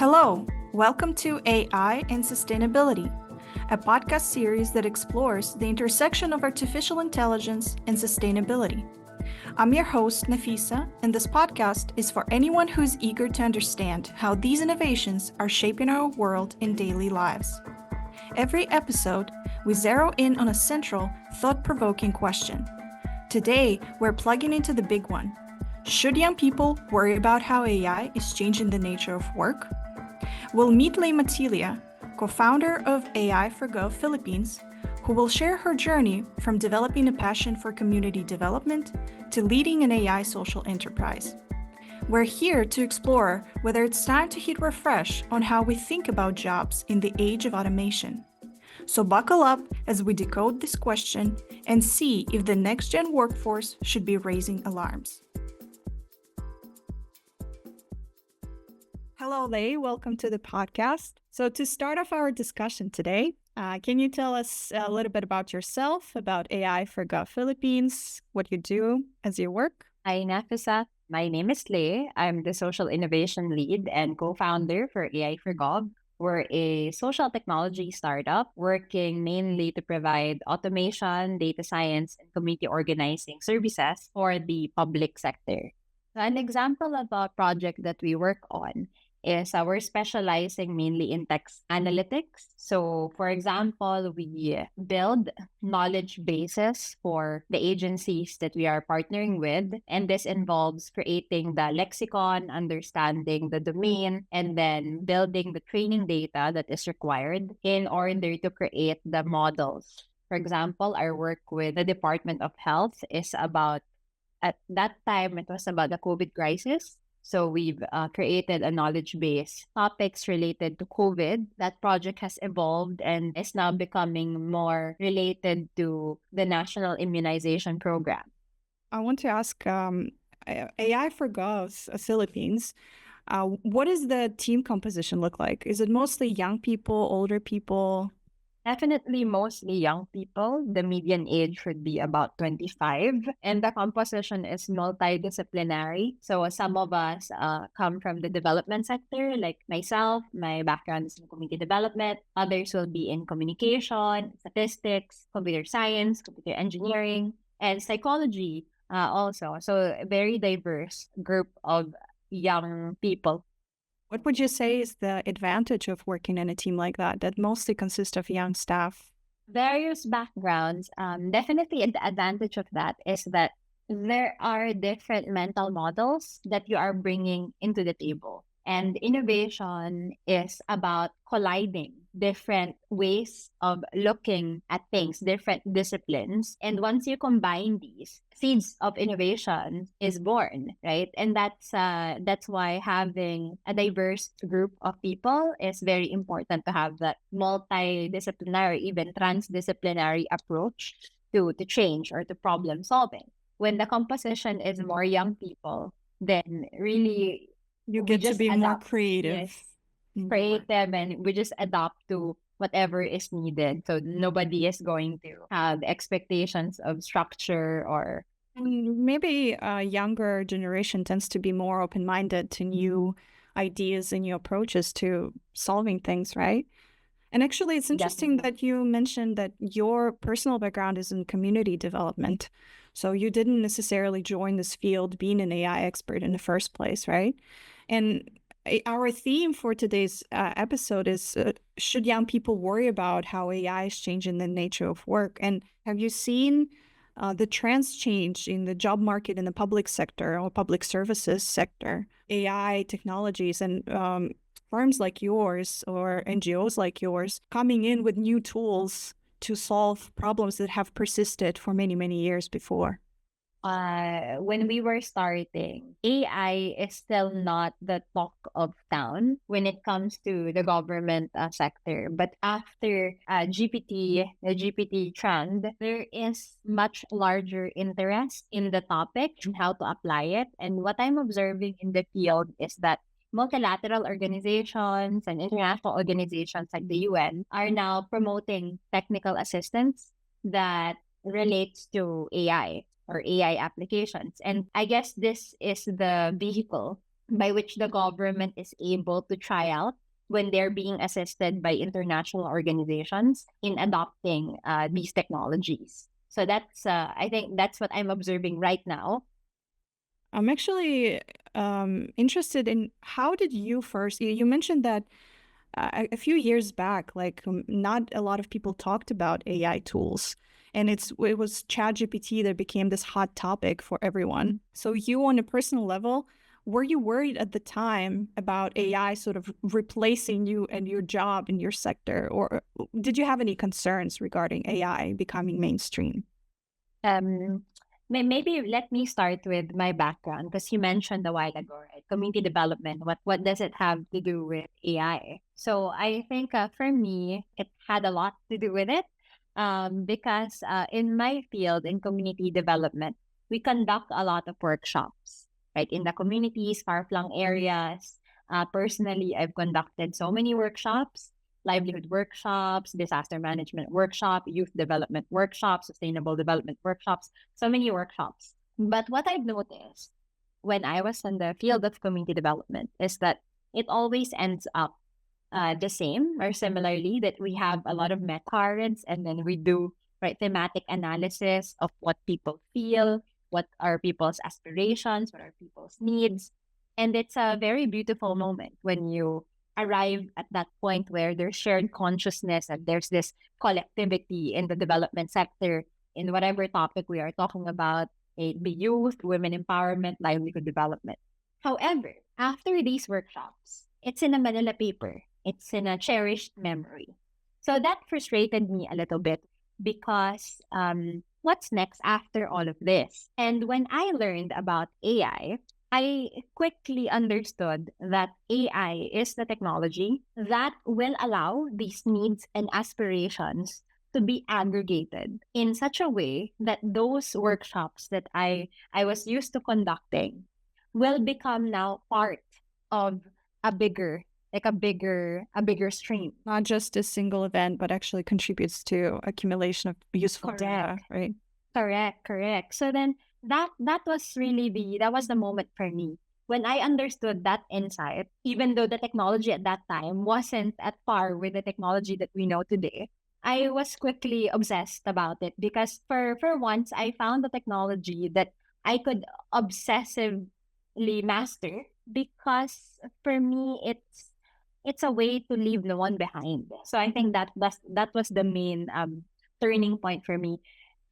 Hello, welcome to AI and Sustainability, a podcast series that explores the intersection of artificial intelligence and sustainability. I'm your host, Nafisa, and this podcast is for anyone who's eager to understand how these innovations are shaping our world in daily lives. Every episode, we zero in on a central, thought-provoking question. Today, we're plugging into the big one. Should young people worry about how AI is changing the nature of work? We'll meet Lei Motilla, co-founder of AI4GOV Philippines, who will share her journey from developing a passion for community development to leading an AI social enterprise. We're here to explore whether it's time to hit refresh on how we think about jobs in the age of automation. So buckle up as we decode this question and see if the next-gen workforce should be raising alarms. Hello, Lei. Welcome to the podcast. So to start off our discussion today, can you tell us a little bit about yourself, about AI4GOV Philippines, what you do as your work? Hi, Nafisa. My name is Lei. I'm the Social Innovation Lead and co-founder for AI4GOV. We're a social technology startup working mainly to provide automation, data science, and community organizing services for the public sector. So an example of a project that we work on is we're specializing mainly in text analytics. So, for example, we build knowledge bases for the agencies that we are partnering with. And this involves creating the lexicon, understanding the domain, and then building the training data that is required in order to create the models. For example, our work with the Department of Health is about, at that time, it was about the COVID crisis. So we've created a knowledge base, topics related to COVID. That project has evolved and is now becoming more related to the national immunization program. I want to ask AI4GOV Philippines, what does the team composition look like? Is it mostly young people, older people? Definitely mostly young people. The median age should be about 25. And the composition is multidisciplinary. So some of us come from the development sector, like myself. My background is in community development. Others will be in communication, statistics, computer science, computer engineering, and psychology also. So a very diverse group of young people. What would you say is the advantage of working in a team like that mostly consists of young staff? Various backgrounds. Definitely the advantage of that is that there are different mental models that you are bringing into the table. And innovation is about colliding different ways of looking at things, different disciplines. And once you combine these, seeds of innovation is born, right? And that's why having a diverse group of people is very important, to have that multidisciplinary, even transdisciplinary approach to change or to problem solving. When the composition is more young people, then really you get to be more creative. Yes, creative, and we just adapt to whatever is needed. So nobody is going to have expectations of structure or... Maybe a younger generation tends to be more open-minded to new ideas and new approaches to solving things, right? And actually, it's interesting that you mentioned that your personal background is in community development. So you didn't necessarily join this field being an AI expert in the first place, right? And our theme for today's episode is, should young people worry about how AI is changing the nature of work? And have you seen the trends change in the job market in the public sector or public services sector? AI technologies and firms like yours or NGOs like yours coming in with new tools to solve problems that have persisted for many, many years before? When we were starting, AI is still not the talk of town when it comes to the government sector. But after the GPT trend, there is much larger interest in the topic and how to apply it. And what I'm observing in the field is that multilateral organizations and international organizations like the UN are now promoting technical assistance that relates to AI or AI applications. And I guess this is the vehicle by which the government is able to try out when they're being assisted by international organizations in adopting these technologies. So that's, I think that's what I'm observing right now. I'm actually interested in how did you first, you mentioned that a few years back, like not a lot of people talked about AI tools. And it was ChatGPT that became this hot topic for everyone. So you, on a personal level, were you worried at the time about AI sort of replacing you and your job in your sector? Or did you have any concerns regarding AI becoming mainstream? Um, maybe let me start with my background because you mentioned a while ago, right? Community development. What does it have to do with AI? So I think for me, it had a lot to do with it, because in my field in community development, we conduct a lot of workshops, right? In the communities, far-flung areas. Personally, I've conducted so many workshops, livelihood workshops, disaster management workshop, youth development workshops, sustainable development workshops, so many workshops. But what I've noticed when I was in the field of community development is that it always ends up the same or similarly, that we have a lot of meta cards and then we do right thematic analysis of what people feel, what are people's aspirations, what are people's needs. And it's a very beautiful moment when you arrive at that point where there's shared consciousness and there's this collectivity in the development sector in whatever topic we are talking about, it be youth, women empowerment, livelihood development. However, after these workshops, it's in a Manila paper. It's in a cherished memory. So that frustrated me a little bit because what's next after all of this? And when I learned about I quickly understood that AI is the technology that will allow these needs and aspirations to be aggregated in such a way that those workshops that I was used to conducting will become now part of a bigger a bigger stream. Not just a single event, but actually contributes to accumulation of useful data, Correct. right? Correct. So then that was really that was the moment for me when I understood that insight, even though the technology at that time wasn't at par with the technology that we know today. I was quickly obsessed about it because for once I found the technology that I could obsessively master, because for me it's a way to leave no one behind. So I think that was the main turning point for me,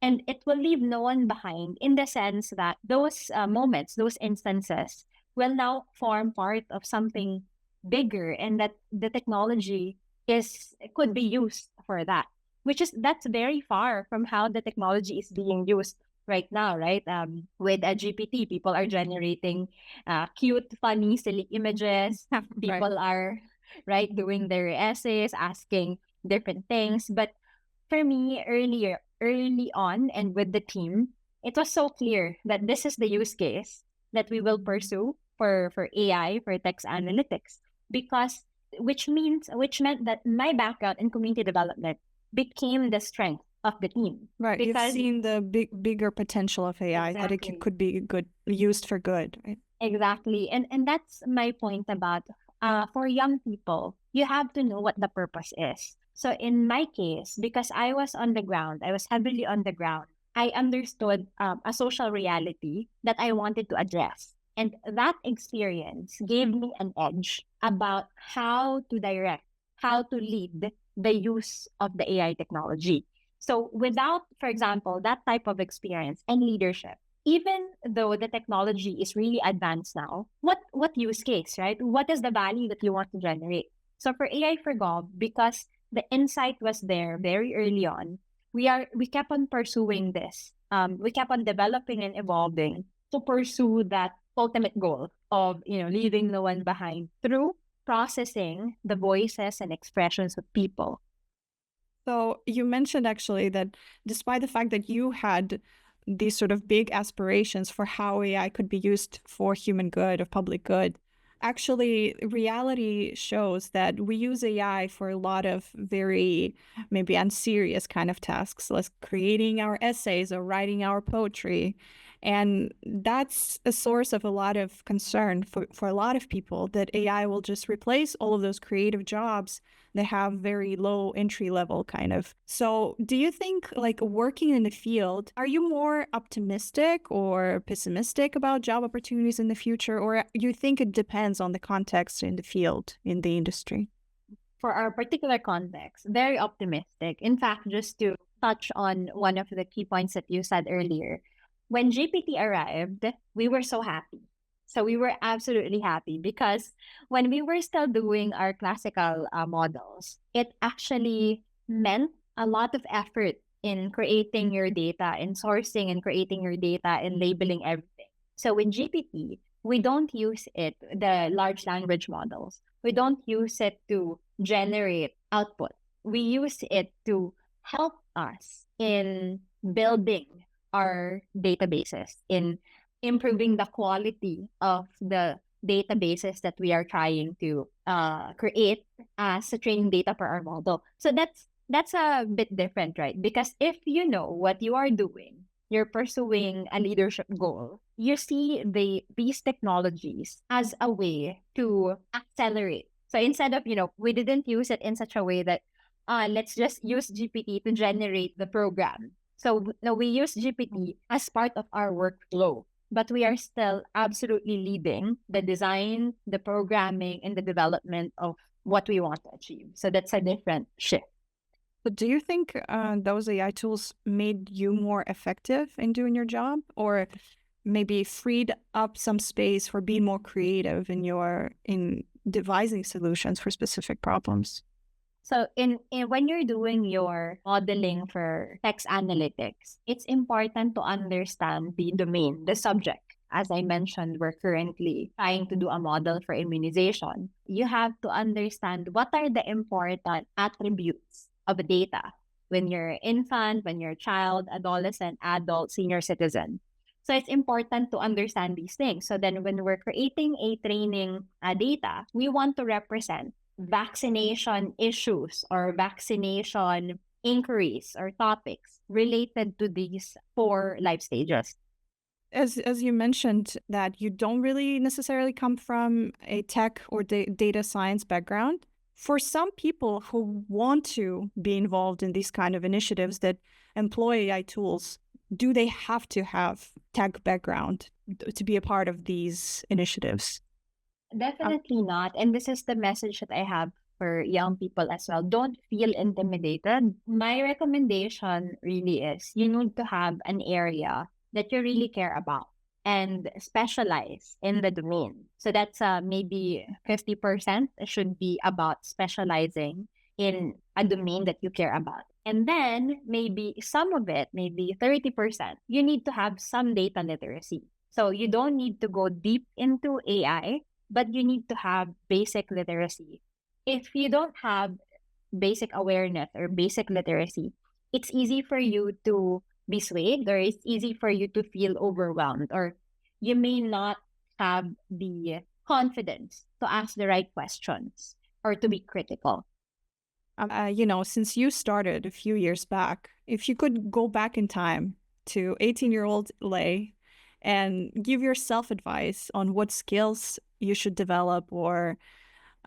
and it will leave no one behind in the sense that those moments, those instances will now form part of something bigger, and that the technology is could be used for that, which is that's very far from how the technology is being used right now, right? With a GPT, people are generating cute, funny, silly images. Right. People are right doing their essays, asking different things, but for me, early on and with the team, it was so clear that this is the use case that we will pursue for AI, for text analytics, because which meant that my background in community development became the strength of the team. Right. You've Because seen the bigger potential of AI, that it exactly. could be good, used for good, right? Exactly. And that's my point about for young people, you have to know what the purpose is. So in my case, because I was on the ground, I was heavily on the ground, I understood a social reality that I wanted to address. And that experience gave me an edge about how to direct, how to lead the use of the AI technology. So without, for example, that type of experience and leadership, even though the technology is really advanced now, what use case, right? What is the value that you want to generate? So for AI for Gov, because the insight was there very early on, we kept on pursuing this. We kept on developing and evolving to pursue that ultimate goal of leaving no one behind through processing the voices and expressions of people. So you mentioned actually that despite the fact that you had these sort of big aspirations for how AI could be used for human good or public good, Actually, reality shows that we use AI for a lot of very maybe unserious kind of tasks, like creating our essays or writing our poetry. And that's a source of a lot of concern for a lot of people, that AI will just replace all of those creative jobs that have very low entry level kind of. So do you think, like, working in the field, are you more optimistic or pessimistic about job opportunities in the future, or you think it depends on the context in the field, in the industry? For our particular context, very optimistic. In fact, just to touch on one of the key points that you said earlier, when GPT arrived, we were so happy. So we were absolutely happy because when we were still doing our classical models, it actually meant a lot of effort in creating your data, in sourcing and creating your data and labeling everything. So with GPT, we don't use it, the large language models, we don't use it to generate output. We use it to help us in building our databases, in improving the quality of the databases that we are trying to create as a training data for our model. So that's a bit different, right? Because if you know what you are doing, you're pursuing a leadership goal, you see these technologies as a way to accelerate. So instead of, we didn't use it in such a way that let's just use GPT to generate the program. So no, we use GPT as part of our workflow, but we are still absolutely leading the design, the programming, and the development of what we want to achieve. So that's a different shift. But do you think those AI tools made you more effective in doing your job, or maybe freed up some space for being more creative in devising solutions for specific problems? So in when you're doing your modeling for text analytics, it's important to understand the domain, the subject. As I mentioned, we're currently trying to do a model for immunization. You have to understand what are the important attributes of data when you're infant, when you're child, adolescent, adult, senior citizen. So it's important to understand these things. So then when we're creating a training data, we want to represent vaccination issues or vaccination inquiries or topics related to these 4 life stages. As you mentioned, that you don't really necessarily come from a tech or data science background. For some people who want to be involved in these kind of initiatives that employ AI tools, do they have to have tech background to be a part of these initiatives? Definitely not. And this is the message that I have for young people as well. Don't feel intimidated. My recommendation really is you need to have an area that you really care about and specialize in the domain. So that's maybe 50% should be about specializing in a domain that you care about. And then maybe some of it, maybe 30%, you need to have some data literacy. So you don't need to go deep into AI, but you need to have basic literacy. If you don't have basic awareness or basic literacy, it's easy for you to be swayed, or it's easy for you to feel overwhelmed, or you may not have the confidence to ask the right questions or to be critical. Since you started a few years back, if you could go back in time to 18-year-old Lei and give yourself advice on what skills you should develop or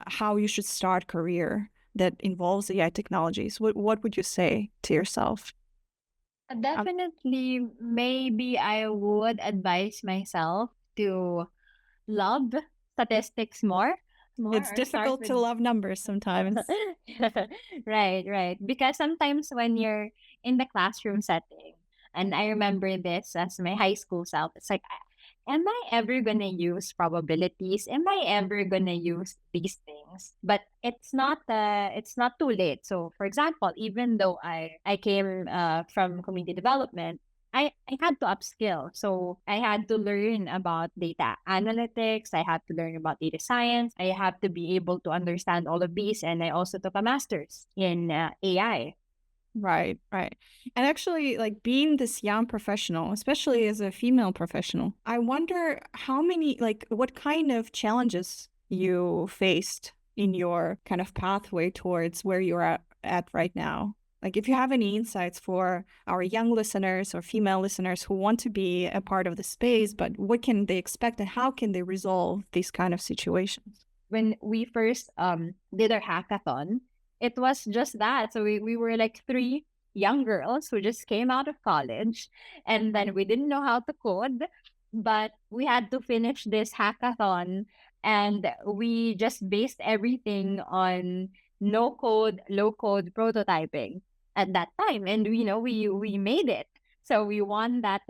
how you should start a career that involves AI technologies, what would you say to yourself? Definitely, maybe I would advise myself to love statistics more. It's Or start difficult with to love numbers sometimes. right. Because sometimes when you're in the classroom setting, and I remember this as my high school self, it's like, am I ever gonna use probabilities? Am I ever gonna use these things? But it's not too late. So for example, even though I came from community development, I had to upskill. So I had to learn about data analytics. I had to learn about data science. I have to be able to understand all of these. And I also took a master's in AI. Right, right. And actually, like, being this young professional, especially as a female professional, I wonder what kind of challenges you faced in your kind of pathway towards where you're at right now? Like, if you have any insights for our young listeners or female listeners who want to be a part of the space, but what can they expect and how can they resolve these kind of situations? When we first did our hackathon, it was just that. So we were like three young girls who just came out of college, and then we didn't know how to code, but we had to finish this hackathon, and we just based everything on no code, low code prototyping at that time, and we made it. So we won that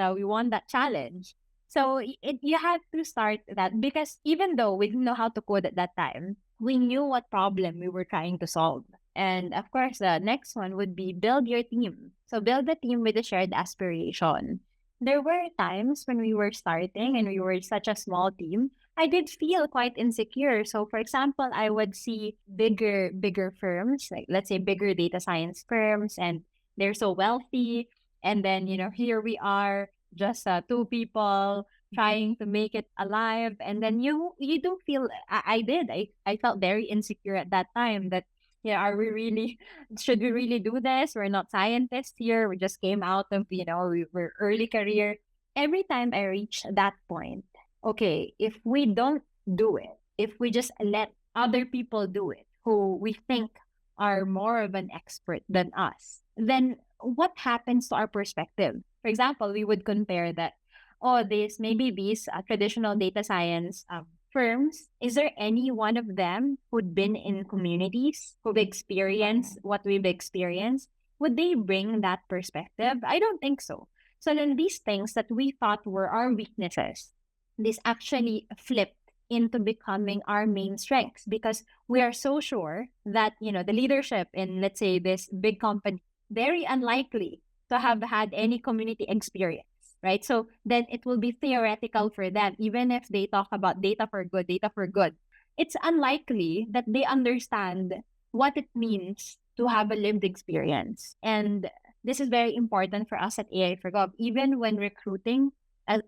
challenge. So you have to start that, because even though we didn't know how to code at that time, we knew what problem we were trying to solve. And of course, the next one would be build your team. So build a team with a shared aspiration. There were times when we were starting and we were such a small team, I did feel quite insecure. So for example, I would see bigger firms, like let's say bigger data science firms, and they're so wealthy. And then, here we are, just two people trying to make it alive, and then you do feel, I felt very insecure at that time, that are we really, should we really do this? We're not scientists here, we just came out of, we were early career. Every time I reach that point, okay, if we don't do it, if we just let other people do it who we think are more of an expert than us, then what happens to our perspective? For example, we would compare that, oh, these traditional data science firms, is there any one of them who'd been in communities, who've experienced what we've experienced? Would they bring that perspective? I don't think so. So then these things that we thought were our weaknesses, this actually flipped into becoming our main strengths, because we are so sure that, the leadership in, let's say, this big company, very unlikely to have had any community experience, right? So then it will be theoretical for them, even if they talk about data for good, data for good. It's unlikely that they understand what it means to have a lived experience. And this is very important for us at AI4Gov. Even when recruiting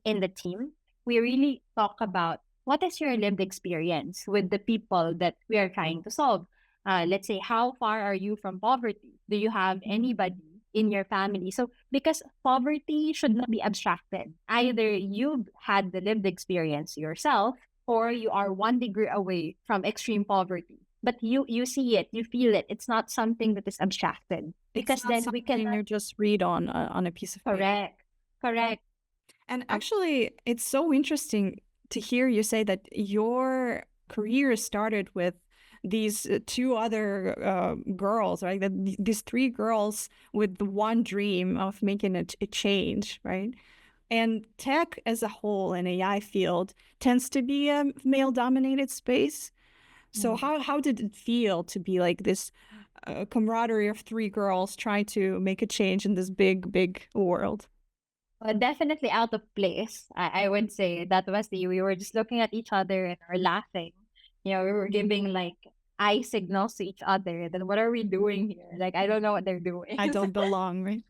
in the team, we really talk about what is your lived experience with the people that we are trying to solve. Let's say, how far are you from poverty? Do you have anybody in your family? So, because poverty should not be abstracted. Either you've had the lived experience yourself, or you are 1 degree away from extreme poverty. But you see it, you feel it. It's not something that is abstracted. Because then we can you just read on a piece of paper. Correct. And actually, it's so interesting to hear you say that your career started with these two other girls, right? These three girls with the one dream of making a change, right? And tech as a whole in AI field tends to be a male-dominated space. So how did it feel to be like this camaraderie of three girls trying to make a change in this big world? Definitely out of place. I would say that was we were just looking at each other and we're laughing. We were giving like eye signals to each other. Then what are we doing here? Like, I don't know what they're doing. I don't belong, right?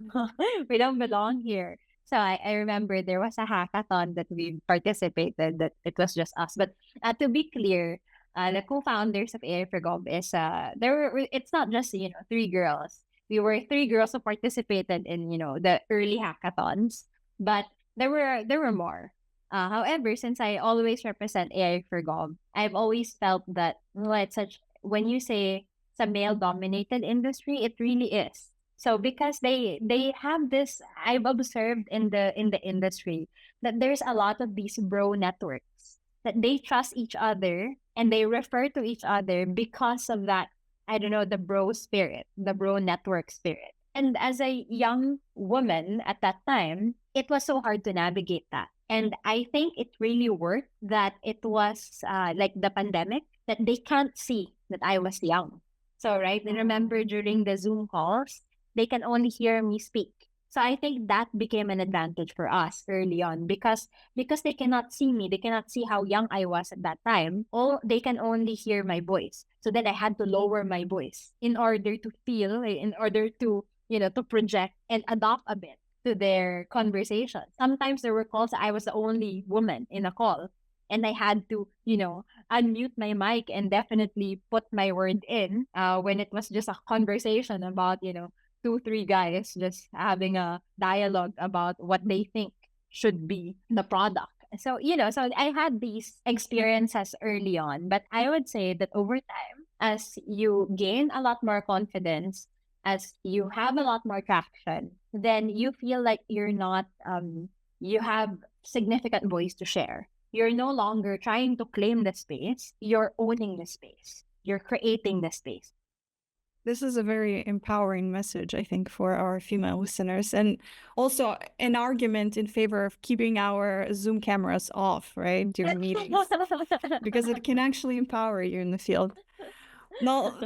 We don't belong here. So I remember there was a hackathon that we participated, that it was just us. But to be clear, the co-founders of AI4Gov is it's not just three girls. We were three girls who participated in the early hackathons, but there were more. However, since I always represent AI4Gov, I've always felt that, well, it's such, when you say it's a male dominated industry, it really is. So because they have this, I've observed in the industry that there's a lot of these bro networks, that they trust each other and they refer to each other because of that, I don't know, the bro spirit, the bro network spirit. And as a young woman at that time, it was so hard to navigate that. And I think it really worked that it was like the pandemic, that they can't see that I was young. So, right, I remember during the Zoom calls, they can only hear me speak. So I think that became an advantage for us early on, because they cannot see me, they cannot see how young I was at that time. All they can only hear my voice. So then I had to lower my voice in order to feel, in order to to project and adopt a bit to their conversation. Sometimes there were calls I was the only woman in a call. and I had to, unmute my mic and definitely put my word in when it was just a conversation about, two, three guys just having a dialogue about what they think should be the product. So, so I had these experiences early on, but I would say that over time, as you gain a lot more confidence, as you have a lot more traction, then you feel like you're not, you have significant voice to share. You're no longer trying to claim the space, you're owning the space, you're creating the space. This is a very empowering message, I think, for our female listeners, and also an argument in favor of keeping our Zoom cameras off, right, during meetings, because it can actually empower you in the field. Well,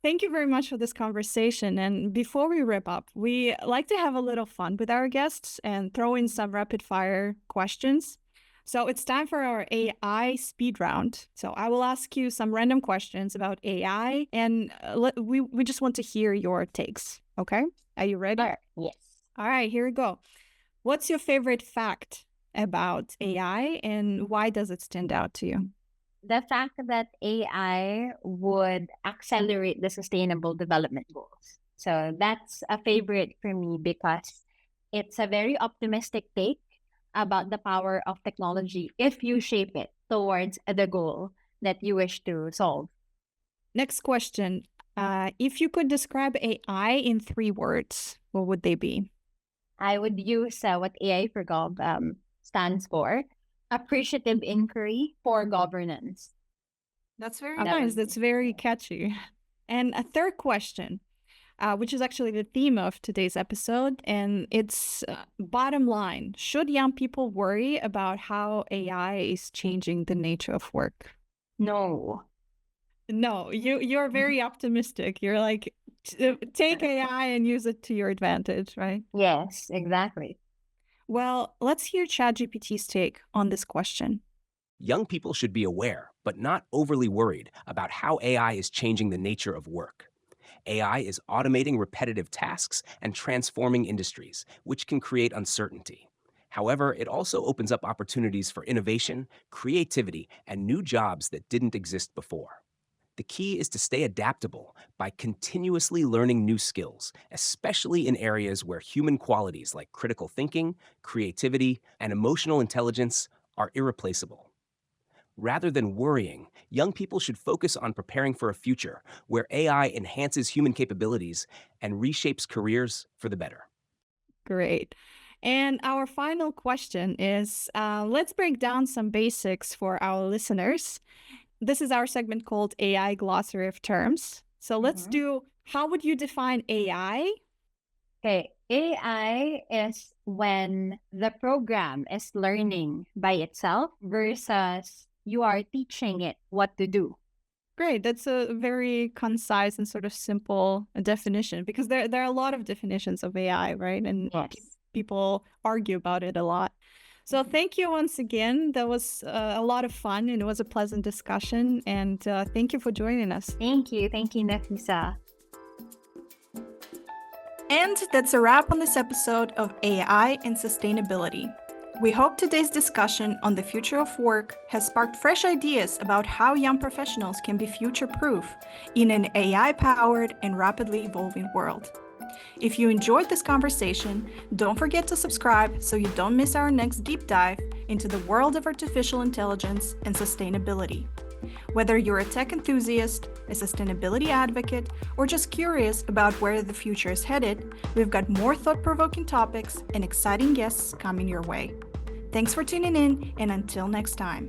thank you very much for this conversation. And before we wrap up, we like to have a little fun with our guests and throw in some rapid fire questions. So it's time for our AI speed round. So I will ask you some random questions about AI, and we just want to hear your takes. Okay? Are you ready? Sure. Yes. All right, here we go. What's your favorite fact about AI, and why does it stand out to you? The fact that AI would accelerate the sustainable development goals. So that's a favorite for me because it's a very optimistic take about the power of technology if you shape it towards the goal that you wish to solve. Next question. If you could describe AI in 3 words, what would they be? I would use what AI4GOV stands for, appreciative inquiry for governance. That's very nice. That's very catchy. And a third question, which is actually the theme of today's episode, and it's bottom line. Should young people worry about how AI is changing the nature of work? No. No, you're very optimistic. You're like, take AI and use it to your advantage, right? Yes, exactly. Well, let's hear ChatGPT's take on this question. Young people should be aware, but not overly worried about how AI is changing the nature of work. AI is automating repetitive tasks and transforming industries, which can create uncertainty. However, it also opens up opportunities for innovation, creativity, and new jobs that didn't exist before. The key is to stay adaptable by continuously learning new skills, especially in areas where human qualities like critical thinking, creativity, and emotional intelligence are irreplaceable. Rather than worrying, young people should focus on preparing for a future where AI enhances human capabilities and reshapes careers for the better. Great. And our final question is, let's break down some basics for our listeners. This is our segment called AI Glossary of Terms. So let's do, how would you define AI? Okay, AI is when the program is learning by itself versus you are teaching it what to do. Great. That's a very concise and sort of simple definition, because there are a lot of definitions of AI, right? And Yes. people argue about it a lot. So thank you once again. That was a lot of fun, and it was a pleasant discussion. And thank you for joining us. Thank you. Thank you, Nafisa. And that's a wrap on this episode of AI and Sustainability. We hope today's discussion on the future of work has sparked fresh ideas about how young professionals can be future-proof in an AI-powered and rapidly evolving world. If you enjoyed this conversation, don't forget to subscribe so you don't miss our next deep dive into the world of artificial intelligence and sustainability. Whether you're a tech enthusiast, a sustainability advocate, or just curious about where the future is headed, we've got more thought-provoking topics and exciting guests coming your way. Thanks for tuning in, and until next time.